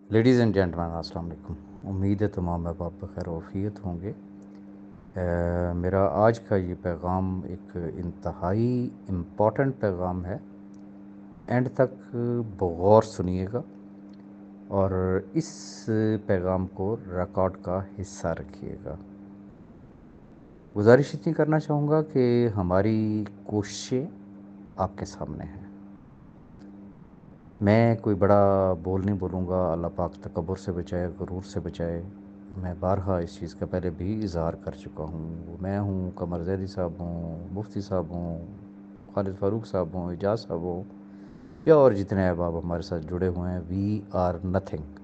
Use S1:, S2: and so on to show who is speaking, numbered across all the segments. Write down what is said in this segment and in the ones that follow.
S1: Ladies and gentleman السلام علیکم. امید ہے تمام احباب بخیر و عافیت ہوں گے. میرا آج کا یہ پیغام ایک انتہائی امپورٹنٹ پیغام ہے. اینڈ تک بغور سنیے گا اور اس پیغام کو ریکارڈ کا حصہ رکھیے گا. گزارش اتنی کرنا چاہوں گا کہ ہماری کوششیں آپ کے سامنے ہیں. میں کوئی بڑا بول نہیں بولوں گا. اللہ پاک تکبر سے بچائے، غرور سے بچائے. میں بارہا اس چیز کا پہلے بھی اظہار کر چکا ہوں. وہ میں ہوں، قمر زیدی صاحب ہوں، مفتی صاحب ہوں، خالد فاروق صاحب ہوں، اعجاز صاحب ہوں، یا اور جتنے احباب ہمارے ساتھ جڑے ہوئے ہیں. We are nothing.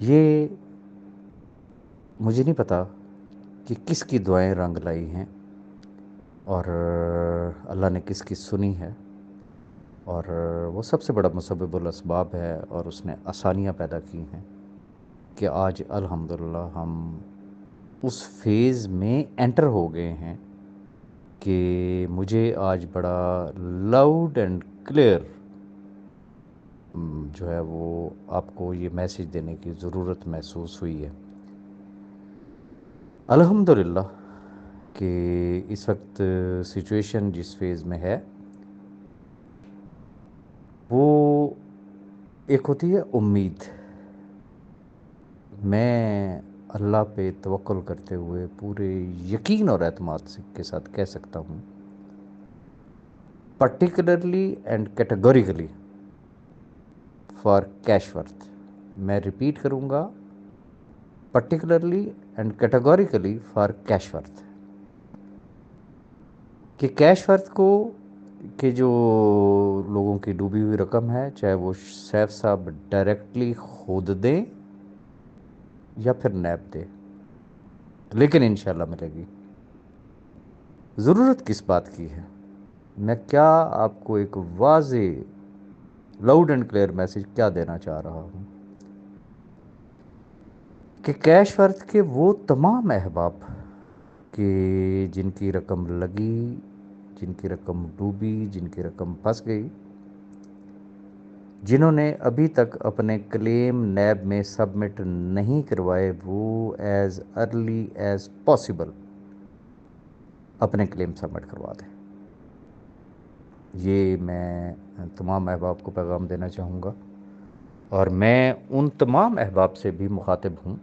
S1: یہ مجھے نہیں پتا کہ کس کی دعائیں رنگ لائی ہیں اور اللہ نے کس کی سنی ہے، اور وہ سب سے بڑا مسبب الاسباب ہے اور اس نے آسانیاں پیدا کی ہیں کہ آج الحمدللہ ہم اس فیز میں انٹر ہو گئے ہیں کہ مجھے آج بڑا لاؤڈ اینڈ کلیئر جو ہے وہ آپ کو یہ میسیج دینے کی ضرورت محسوس ہوئی ہے. الحمدللہ کہ اس وقت سچویشن جس فیز میں ہے وہ ایک ہوتی ہے امید. میں اللہ پہ توکل کرتے ہوئے پورے یقین اور اعتماد کے ساتھ کہہ سکتا ہوں، particularly and categorically for cash worth. میں ریپیٹ کروں گا، particularly and categorically for cash worth. کہ کیش ورتھ کو کہ جو لوگوں کی ڈوبی ہوئی رقم ہے، چاہے وہ سیف صاحب ڈائریکٹلی خود دیں یا پھر نیب دے، لیکن انشاءاللہ ملے گی. ضرورت کس بات کی ہے؟ میں کیا آپ کو ایک واضح لاؤڈ اینڈ کلیئر میسیج کیا دینا چاہ رہا ہوں کہ کیش ورتھ کے وہ تمام احباب کہ جن کی رقم لگی، جن کی رقم ڈوبی، جن کی رقم پھنس گئی، جنہوں نے ابھی تک اپنے کلیم نیب میں سبمٹ نہیں کروائے، وہ ایز ارلی ایز پاسبل اپنے کلیم سبمٹ کروا دیں. یہ میں تمام احباب کو پیغام دینا چاہوں گا، اور میں ان تمام احباب سے بھی مخاطب ہوں.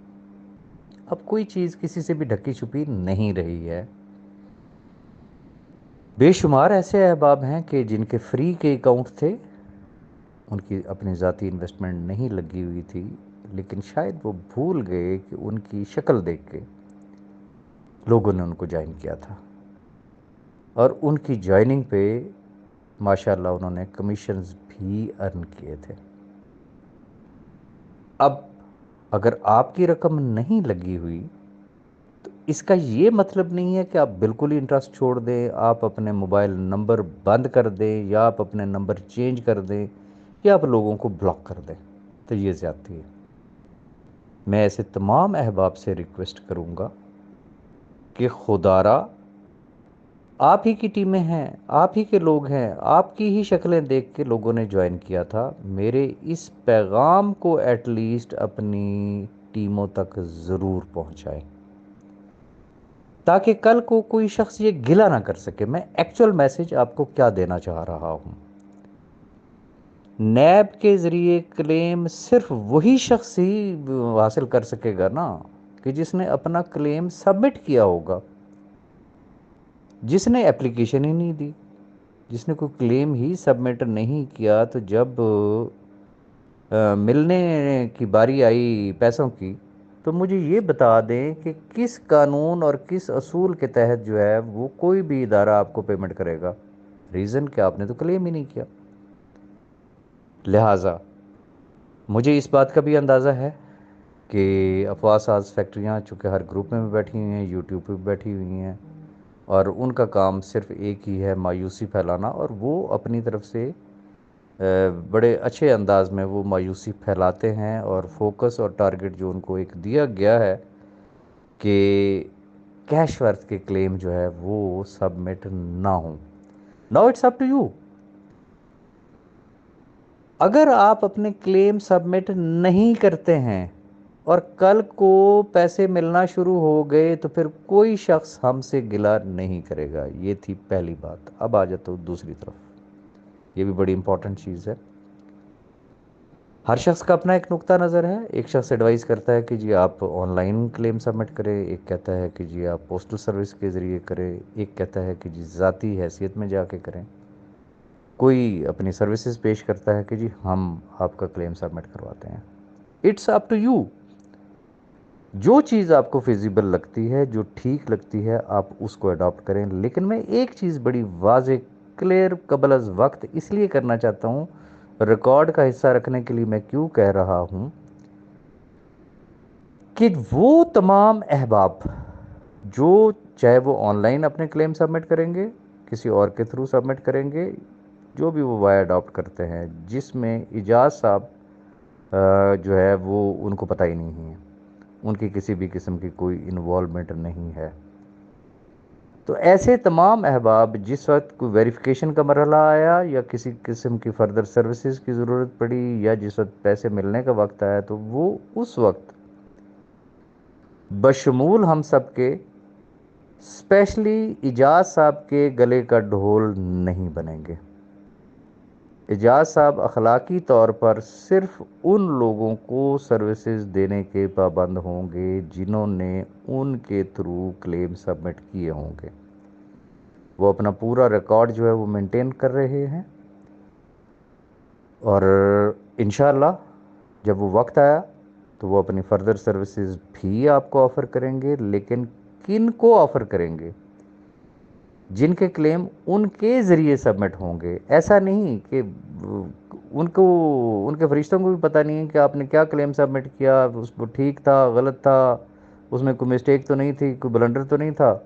S1: اب کوئی چیز کسی سے بھی ڈھکی چھپی نہیں رہی ہے. بے شمار ایسے احباب ہیں کہ جن کے فری کے اکاؤنٹ تھے، ان کی اپنی ذاتی انویسٹمنٹ نہیں لگی ہوئی تھی، لیکن شاید وہ بھول گئے کہ ان کی شکل دیکھ کے لوگوں نے ان کو جوائن کیا تھا، اور ان کی جوائننگ پہ ماشاءاللہ انہوں نے کمیشنز بھی ارن کیے تھے. اب اگر آپ کی رقم نہیں لگی ہوئی تو اس کا یہ مطلب نہیں ہے کہ آپ بالکل ہی انٹرسٹ چھوڑ دیں، آپ اپنے موبائل نمبر بند کر دیں، یا آپ اپنے نمبر چینج کر دیں، یا آپ لوگوں کو بلاک کر دیں. تو یہ زیادتی ہے. میں ایسے تمام احباب سے ریکویسٹ کروں گا کہ خدارا آپ ہی کی ٹیمیں ہیں، آپ ہی کے لوگ ہیں، آپ کی ہی شکلیں دیکھ کے لوگوں نے جوائن کیا تھا. میرے اس پیغام کو ایٹ لیسٹ اپنی ٹیموں تک ضرور پہنچائیں، تاکہ کل کو کوئی شخص یہ گلہ نہ کر سکے. میں ایکچول میسیج آپ کو کیا دینا چاہ رہا ہوں، نیب کے ذریعے کلیم صرف وہی شخص ہی حاصل کر سکے گا نا کہ جس نے اپنا کلیم سبمٹ کیا ہوگا. جس نے اپلیکیشن ہی نہیں دی، جس نے کوئی کلیم ہی سبمٹ نہیں کیا، تو جب ملنے کی باری آئی پیسوں کی، تو مجھے یہ بتا دیں کہ کس قانون اور کس اصول کے تحت جو ہے وہ کوئی بھی ادارہ آپ کو پیمنٹ کرے گا. ریزن کہ آپ نے تو کلیم ہی نہیں کیا. لہٰذا مجھے اس بات کا بھی اندازہ ہے کہ افواہ ساز فیکٹریاں چونکہ ہر گروپ میں بھی بیٹھی ہوئی ہیں، یوٹیوب پہ بھی بیٹھی ہوئی ہیں، اور ان کا کام صرف ایک ہی ہے، مایوسی پھیلانا. اور وہ اپنی طرف سے بڑے اچھے انداز میں وہ مایوسی پھیلاتے ہیں، اور فوکس اور ٹارگٹ جو ان کو ایک دیا گیا ہے کہ کیش ورتھ کے کلیم جو ہے وہ سبمٹ نہ ہوں. Now it's up to you. اگر آپ اپنے کلیم سبمٹ نہیں کرتے ہیں اور کل کو پیسے ملنا شروع ہو گئے تو پھر کوئی شخص ہم سے گلہ نہیں کرے گا. یہ تھی پہلی بات. اب آ جاتا ہوں دوسری طرف. یہ بھی بڑی امپورٹنٹ چیز ہے. ہر شخص کا اپنا ایک نقطہ نظر ہے. ایک شخص ایڈوائز کرتا ہے کہ جی آپ آن لائن کلیم سبمٹ کریں، ایک کہتا ہے کہ جی آپ پوسٹل سروس کے ذریعے کریں، ایک کہتا ہے کہ جی ذاتی حیثیت میں جا کے کریں. کوئی اپنی سروسز پیش کرتا ہے کہ جی ہم آپ کا کلیم سبمٹ کرواتے ہیں. It's up to you. جو چیز آپ کو فیزیبل لگتی ہے، جو ٹھیک لگتی ہے، آپ اس کو اڈاپٹ کریں. لیکن میں ایک چیز بڑی واضح کلیئر قبل از وقت اس لیے کرنا چاہتا ہوں، ریکارڈ کا حصہ رکھنے کے لیے میں کیوں کہہ رہا ہوں کہ وہ تمام احباب جو چاہے وہ آن لائن اپنے کلیم سبمٹ کریں گے، کسی اور کے تھرو سبمٹ کریں گے، جو بھی وہ وایا اڈاپٹ کرتے ہیں، جس میں اجاز صاحب جو ہے وہ ان کو پتہ ہی نہیں ہے، ان کی کسی بھی قسم کی کوئی انوالومنٹ نہیں ہے. تو ایسے تمام احباب جس وقت کوئی ویریفیکیشن کا مرحلہ آیا یا کسی قسم کی فردر سروسز کی ضرورت پڑی یا جس وقت پیسے ملنے کا وقت آیا، تو وہ اس وقت بشمول ہم سب کے اسپیشلی اجاز صاحب کے گلے کا ڈھول نہیں بنیں گے. اجاز صاحب اخلاقی طور پر صرف ان لوگوں کو سروسز دینے کے پابند ہوں گے جنہوں نے ان کے تھرو کلیم سبمٹ کیے ہوں گے. وہ اپنا پورا ریکارڈ جو ہے وہ مینٹین کر رہے ہیں، اور انشاءاللہ جب وہ وقت آیا تو وہ اپنی فردر سروسز بھی آپ کو آفر کریں گے. لیکن کن کو آفر کریں گے؟ جن کے کلیم ان کے ذریعے سبمٹ ہوں گے. ایسا نہیں کہ ان کے فرشتوں کو بھی پتہ نہیں ہے کہ آپ نے کیا کلیم سبمٹ کیا، اس کو ٹھیک تھا، غلط تھا، اس میں کوئی مسٹیک تو نہیں تھی، کوئی بلنڈر تو نہیں تھا.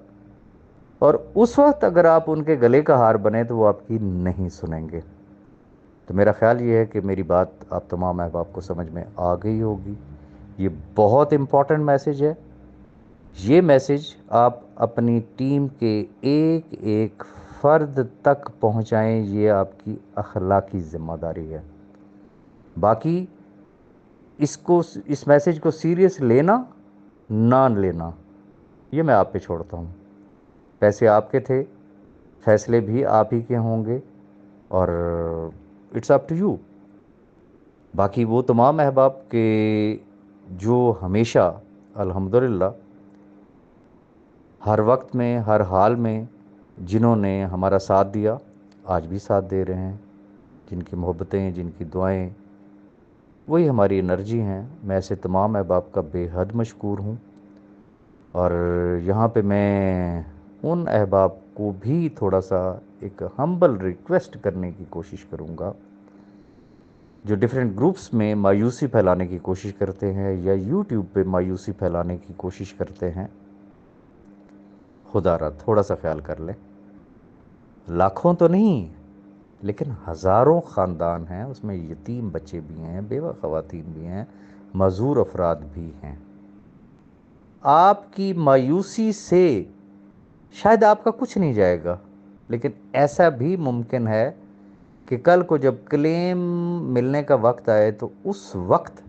S1: اور اس وقت اگر آپ ان کے گلے کا ہار بنے تو وہ آپ کی نہیں سنیں گے. تو میرا خیال یہ ہے کہ میری بات آپ تمام احباب کو سمجھ میں آ گئی ہوگی. یہ بہت امپورٹنٹ میسج ہے. یہ میسج آپ اپنی ٹیم کے ایک ایک فرد تک پہنچائیں. یہ آپ کی اخلاقی ذمہ داری ہے. باقی اس میسج کو سیریس لینا نہ لینا یہ میں آپ پہ چھوڑتا ہوں. پیسے آپ کے تھے، فیصلے بھی آپ ہی کے ہوں گے، اور اٹس اپ ٹو یو. باقی وہ تمام احباب کے جو ہمیشہ الحمدللہ ہر وقت میں، ہر حال میں جنہوں نے ہمارا ساتھ دیا، آج بھی ساتھ دے رہے ہیں، جن کی محبتیں، جن کی دعائیں، وہی ہماری انرجی ہیں. میں ایسے تمام احباب کا بے حد مشکور ہوں. اور یہاں پہ میں ان احباب کو بھی تھوڑا سا ایک ہمبل ریکویسٹ کرنے کی کوشش کروں گا جو ڈیفرنٹ گروپس میں مایوسی پھیلانے کی کوشش کرتے ہیں یا یوٹیوب پہ مایوسی پھیلانے کی کوشش کرتے ہیں. خدا را تھوڑا سا خیال کر لیں. لاکھوں تو نہیں لیکن ہزاروں خاندان ہیں، اس میں یتیم بچے بھی ہیں، بیوہ خواتین بھی ہیں، معذور افراد بھی ہیں. آپ کی مایوسی سے شاید آپ کا کچھ نہیں جائے گا، لیکن ایسا بھی ممکن ہے کہ کل کو جب کلیم ملنے کا وقت آئے تو اس وقت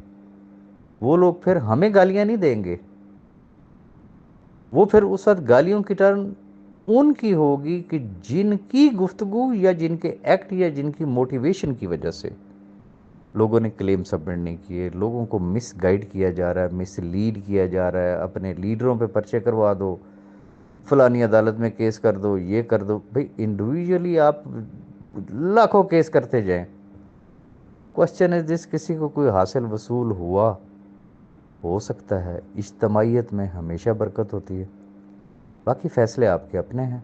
S1: وہ لوگ پھر ہمیں گالیاں نہیں دیں گے. وہ پھر اس وقت گالیوں کی ٹرن ان کی ہوگی کہ جن کی گفتگو یا جن کے ایکٹ یا جن کی موٹیویشن کی وجہ سے لوگوں نے کلیم سبمٹ نہیں کیے. لوگوں کو مس گائیڈ کیا جا رہا ہے، مس لیڈ کیا جا رہا ہے. اپنے لیڈروں پہ پرچے کروا دو، فلانی عدالت میں کیس کر دو، یہ کر دو. بھئی انڈیویجولی آپ لاکھوں کیس کرتے جائیں. کوشچن از دس، کسی کو کوئی حاصل وصول ہوا؟ ہو سکتا ہے. اجتماعیت میں ہمیشہ برکت ہوتی ہے. باقی فیصلے آپ کے اپنے ہیں.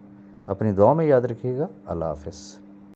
S1: اپنی دعا میں یاد رکھیے گا. اللہ حافظ.